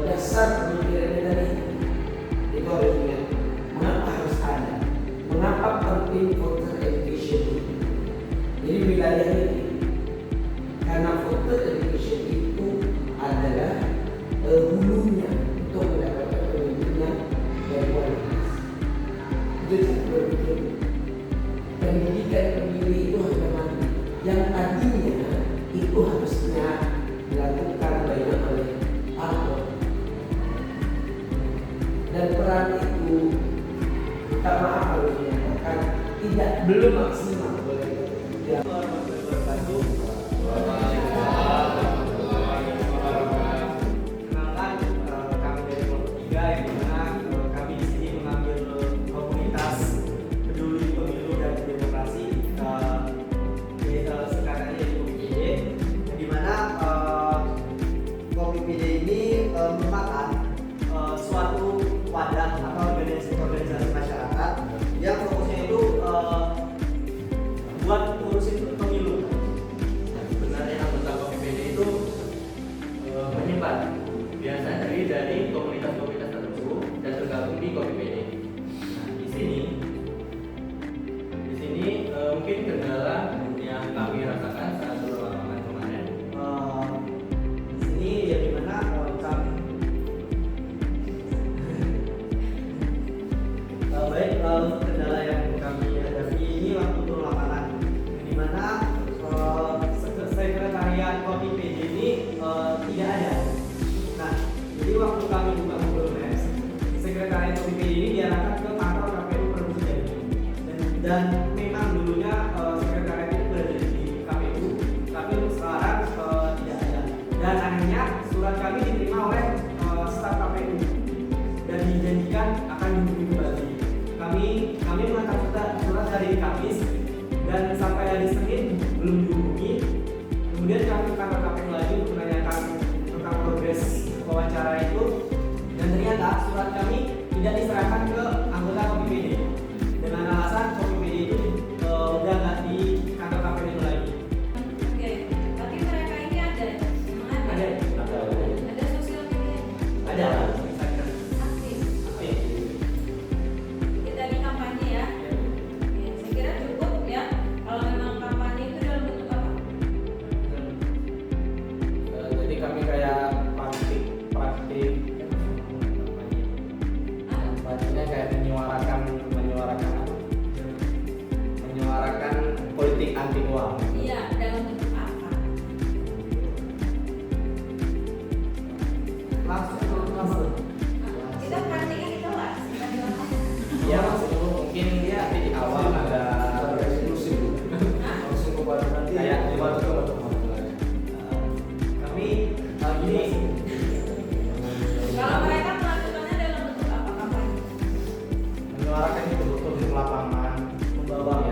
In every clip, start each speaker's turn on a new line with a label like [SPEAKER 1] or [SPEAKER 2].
[SPEAKER 1] dasar pemikirannya tadi itu harus ingat mengapa harus ada, mengapa penting voter education itu. Jadi wilayah ini karena voter education itu adalah hulunya untuk mendapatkan pemimpin yang berkualitas. Itu saya berpikir pendidikan pemilih itu harga mati yang tadinya itu harusnya dilakukan banyak oleh parpol, dan peran itu kita maaf harus menyatakan belum maksimal. Ya.
[SPEAKER 2] Organisasi masyarakat yang fokusnya itu buat ngurusin pemilu.
[SPEAKER 3] Sebenarnya anggota KPPD itu menyebar, biasa dari komunitas-komunitas tertentu dan tergabung di KPPD. Nah, di sini mungkin kendala yang kami rasakan saat turun lapangan kemarin.
[SPEAKER 2] Di sini ya dimana kami kendala yang kami hadapi ini waktu turun lapangan, di mana sekretariat KPPD ini tidak ada. Nah, jadi waktu kami buka Google Maps, sekretariat KPPD ini diarahkan ke kantor KPU Provinsi Jambi. Dan memang dulunya sekretariat itu berada di KPU, tapi untuk sekarang tidak ada. Dan akhirnya surat kami diterima oleh staf KPU dan dijanjikan akan dihubungi kembali. Kami mengantar surat dari Kamis dan sampai hari Senin belum dihubungi. Kemudian kami ke kantor KPU lagi untuk menanyakan tentang progres wawancara itu, dan ternyata surat kami tidak diserahkan ke anggota KPPD dengan alasan KPPD itu udah nggak di kantor KPU itu lagi.
[SPEAKER 4] Oke, tapi mereka ini ada sosial media?
[SPEAKER 2] Ada.
[SPEAKER 4] Aktif. Kita di kampanye ya. Oke, saya kira cukup ya. Kalau memang kampanye itu dalam bentuk apa?
[SPEAKER 1] Jadi kami kayak praktik kampanyenya kayak menyuarakan politik anti uang.
[SPEAKER 4] Iya, dalam bentuk apa?
[SPEAKER 2] Langsung.
[SPEAKER 4] Kita praktiknya di kelas, kita di lapangan.
[SPEAKER 1] Ya mungkin ya di awal ada eksklusif langsung ke baru nanti kayak di baru ke
[SPEAKER 2] Kami ini
[SPEAKER 4] Kalau mereka melakukannya dalam bentuk apa kampanye?
[SPEAKER 1] menyuarakan itu betul di lapangan, membawa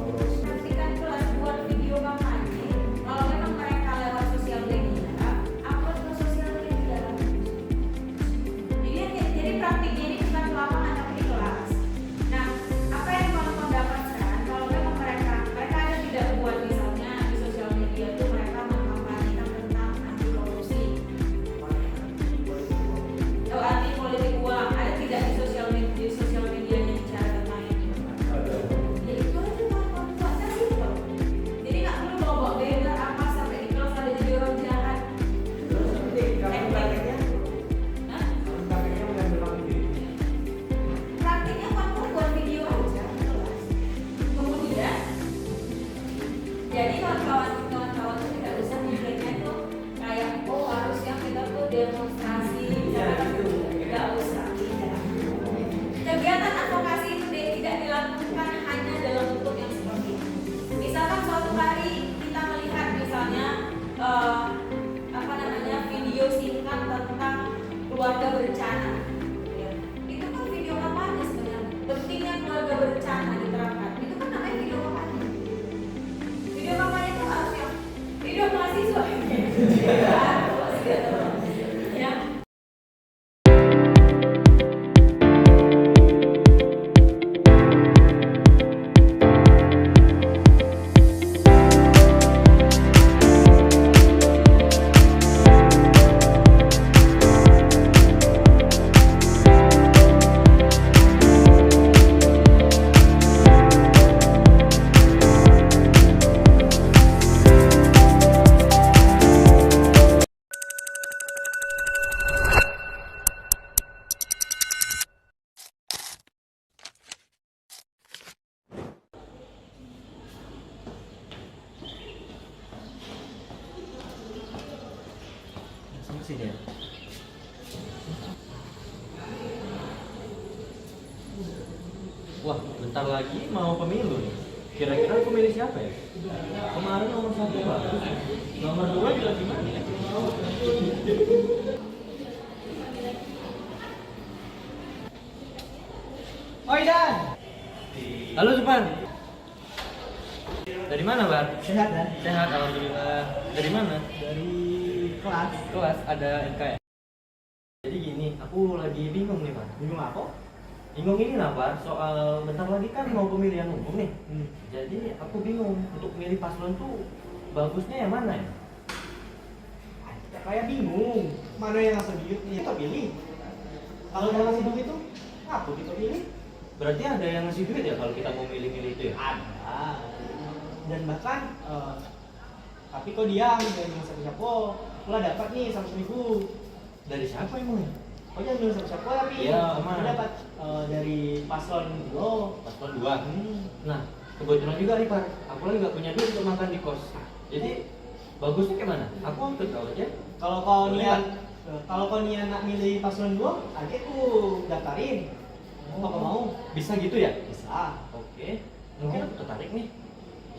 [SPEAKER 1] terus.
[SPEAKER 4] Nanti kan kelas buat video kampanye. Kalau memang mereka lewat sosial media, upload ke sosial media. Jadi praktiknya ini bukan di lapangan tapi di kelas. Nah, apa yang mau dapatkan kalau memang mereka ada tidak buat misalnya di sosial media itu mereka mengkampanyekan tentang anti korupsi atau anti politik uang, ada tidak di sosial medianya bicara tentang ini? Ya itu aja buatnya simpel. Jadi nggak perlu bawa beda apa sampai di kelas ada jadi orang jahat.
[SPEAKER 2] terus seperti kami prakteknya
[SPEAKER 4] Nah,
[SPEAKER 2] mengambil video.
[SPEAKER 4] praktiknya kamu buat video aja di kelas. Kemudian, jadi kawan-kawan tuh tidak usah mikirnya itu kayak harusnya kita tuh demonstrasi.
[SPEAKER 2] Iya, gitu.
[SPEAKER 4] Nggak usah. Tidak. Kegiatan advokasi itu tidak dilakukan hanya dalam bentuk yang seperti ini. Misalkan suatu hari kita melihat misalnya video singkat tentang keluarga berencana. Ya. Itu kan video kampanye sebenarnya. Pentingnya keluarga berencana diterapkan. Itu kan namanya video kampanye. Video kampanye itu harus yang video mahasiswa. Ya.
[SPEAKER 3] Wah, bentar lagi mau pemilu nih. Kira-kira aku milih siapa ya? Kemarin nomor 1 bagus. Nomor 2 juga gimana ya?
[SPEAKER 2] Oi Dan,
[SPEAKER 3] Halo Supan. Dari mana, Bar?
[SPEAKER 2] sehat Dan?
[SPEAKER 3] Sehat, alhamdulillah. Dari mana?
[SPEAKER 2] Dari kelas.
[SPEAKER 3] Kelas ada NK ya? Jadi gini, aku lagi bingung nih, Bar.
[SPEAKER 2] Bingung apa?
[SPEAKER 3] Bingung ini lah, Bar. Soal bentar lagi kan mau pemilihan umum nih. Jadi aku bingung untuk milih paslon tuh bagusnya yang mana ya?
[SPEAKER 2] Kayak bingung. Mana yang ngasih duit nih? Kita pilih. Kalau yang ngasih duit itu, apa kita pilih?
[SPEAKER 3] Berarti ada yang ngasih duit ya kalau kita mau milih-milih itu ya?
[SPEAKER 2] Ada. Dan bahkan, tapi kok diam dan siapa-siapa. Pula dapat nih 100.000.
[SPEAKER 3] Dari siapa emangnya?
[SPEAKER 2] Kau jangan bilang siapa-siapa tapi
[SPEAKER 3] Iya,
[SPEAKER 2] kau
[SPEAKER 3] aman.
[SPEAKER 2] dapat dari paslon lo.
[SPEAKER 3] Paslon 2. Nah, kebetulan juga nih Pak, aku lagi nggak punya duit untuk makan di kos. Jadi bagusnya kayak mana? Aku ikut kau aja.
[SPEAKER 2] Kalau kau
[SPEAKER 3] Boleh,
[SPEAKER 2] niat, kalau kau niat nak milih paslon 2, adikku daftarin. Apa kau mau?
[SPEAKER 3] Bisa gitu ya?
[SPEAKER 2] Bisa.
[SPEAKER 3] Oke, mungkin aku tertarik nih.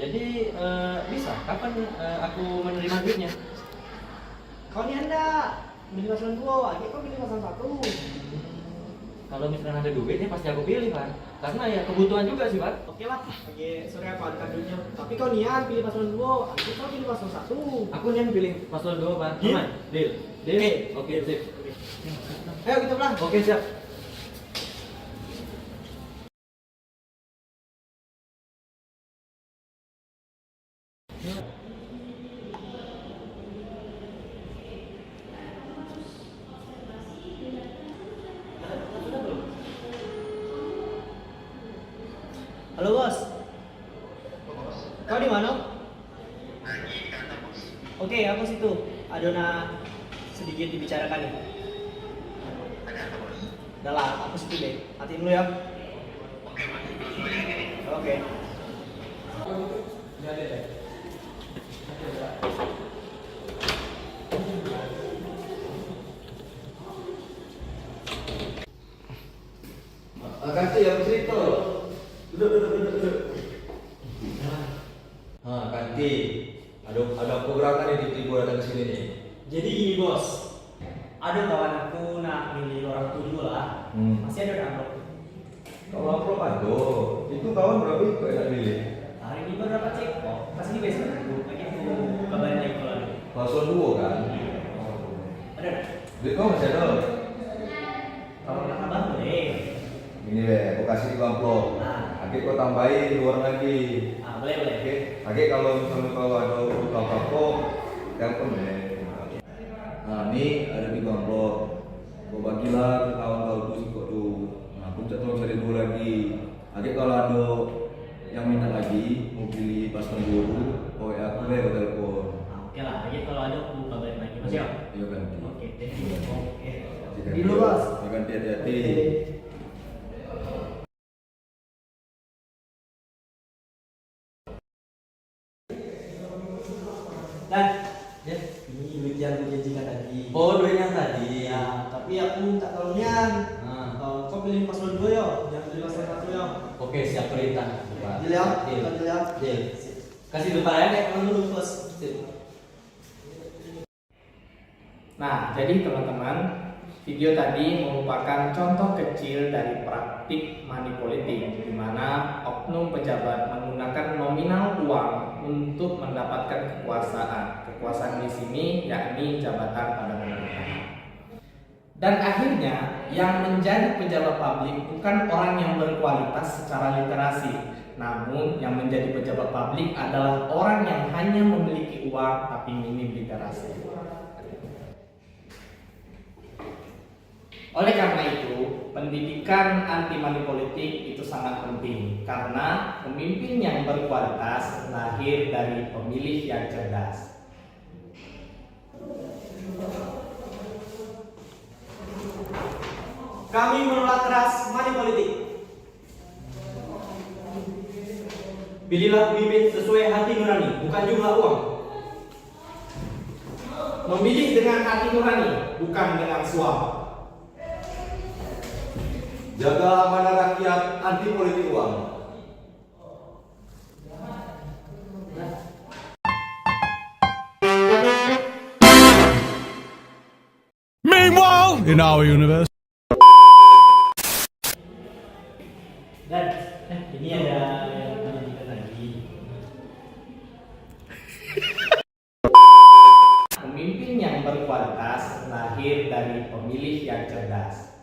[SPEAKER 3] Jadi bisa. Kapan aku menerima duitnya?
[SPEAKER 2] Kau niat enggak milih paslon 2, adik kau milih paslon 1.
[SPEAKER 3] Kalau misalkan ada duitnya pasti aku pilih Pak. Karena ya kebutuhan juga sih Pak.
[SPEAKER 2] Oke lah, oke sore aku adakan duitnya. Tapi kau niat pilih paslon 2, adik kau pilih paslon 1.
[SPEAKER 3] Aku nih pilih paslon 2 Pak.
[SPEAKER 2] Deal?
[SPEAKER 3] Aman? Deal. Deal?
[SPEAKER 2] Oke.
[SPEAKER 3] Oke, sip.
[SPEAKER 2] Ayo kita pulang.
[SPEAKER 3] Oke, siap.
[SPEAKER 2] Halo bos. Kau di mana? Oke, aku situ. Ada sedikit dibicarakan nih. Udah lah, aku situ deh. Hatiin dulu ya. Oke.
[SPEAKER 1] Kasih yang cerita. Duduk. Kanti. Ada program kan yang tiba-tiba datang ke sini nih.
[SPEAKER 2] Jadi gini bos, ada kawan aku nak milih orang tujuh lah. Masih ada amplop.
[SPEAKER 1] Kalau amplop ada, itu kawan berapa ikut yang milih?
[SPEAKER 2] Hari ini baru dapat cek. Oh, pasti besok. Lagi aku kabarin lagi kalau ada.
[SPEAKER 1] Paslon 2 kan?
[SPEAKER 2] Ada.
[SPEAKER 1] Duit kau masih ada?
[SPEAKER 2] Kalau nak tambah boleh.
[SPEAKER 1] Ini deh, aku kasih 2 amplop. Akhir kau tambahin 2 orang lagi.
[SPEAKER 2] Boleh boleh.
[SPEAKER 1] Oke, akhir kalau misalnya kau ada apa-apa, telepon deh. Nah, ini ada 3 amplop. Kau bagilah ke kawan kau tuh si kau tuh. Nah, aku minta tolong cari 2 lagi. Akhir kalau ada yang minta lagi mau pilih paslon 2, oh ya aku deh telepon.
[SPEAKER 2] Oke lah, lagi kalau ada aku kabarin lagi. Mas ya.
[SPEAKER 1] Iya ganti.
[SPEAKER 2] Oke, thank you. Oke.
[SPEAKER 1] Ganti
[SPEAKER 2] Dulu bos.
[SPEAKER 1] Ya, ganti hati-hati.
[SPEAKER 2] Dan
[SPEAKER 3] Ya.
[SPEAKER 2] ini duit yang aku janjikan tadi.
[SPEAKER 3] Oh, duit yang tadi.
[SPEAKER 2] Ya, tapi aku minta tolongnya. Kau pilih paslon 2 ya, jangan pilih paslon 1 ya.
[SPEAKER 3] Oke, siap perintah. Pak.
[SPEAKER 2] Deal ya,
[SPEAKER 3] Deal.
[SPEAKER 2] deal ya.
[SPEAKER 3] Deal. Kasih depan ya kayak
[SPEAKER 2] Kamu dulu bos.
[SPEAKER 5] Nah, jadi teman-teman, video tadi merupakan contoh kecil dari praktik money politik, di mana oknum pejabat menggunakan nominal uang untuk mendapatkan kekuasaan. Kekuasaan di sini yakni jabatan pada pemerintahan. Dan akhirnya yang menjadi pejabat publik bukan orang yang berkualitas secara literasi, namun yang menjadi pejabat publik adalah orang yang hanya memiliki uang tapi minim literasi. Oleh karena itu, pendidikan anti money politik itu sangat penting karena pemimpin yang berkualitas lahir dari pemilih yang cerdas.
[SPEAKER 2] Kami menolak keras money politik.
[SPEAKER 3] Pilihlah pemimpin sesuai hati nurani, bukan jumlah uang.
[SPEAKER 5] Memilih dengan hati nurani, bukan dengan suap.
[SPEAKER 1] jaga amanah rakyat, anti politik uang.
[SPEAKER 6] Meanwhile, in our universe.
[SPEAKER 2] Dan ini ada yang pendidikan lagi.
[SPEAKER 5] Pemimpin yang berkualitas lahir dari pemilih yang cerdas.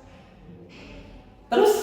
[SPEAKER 5] Terus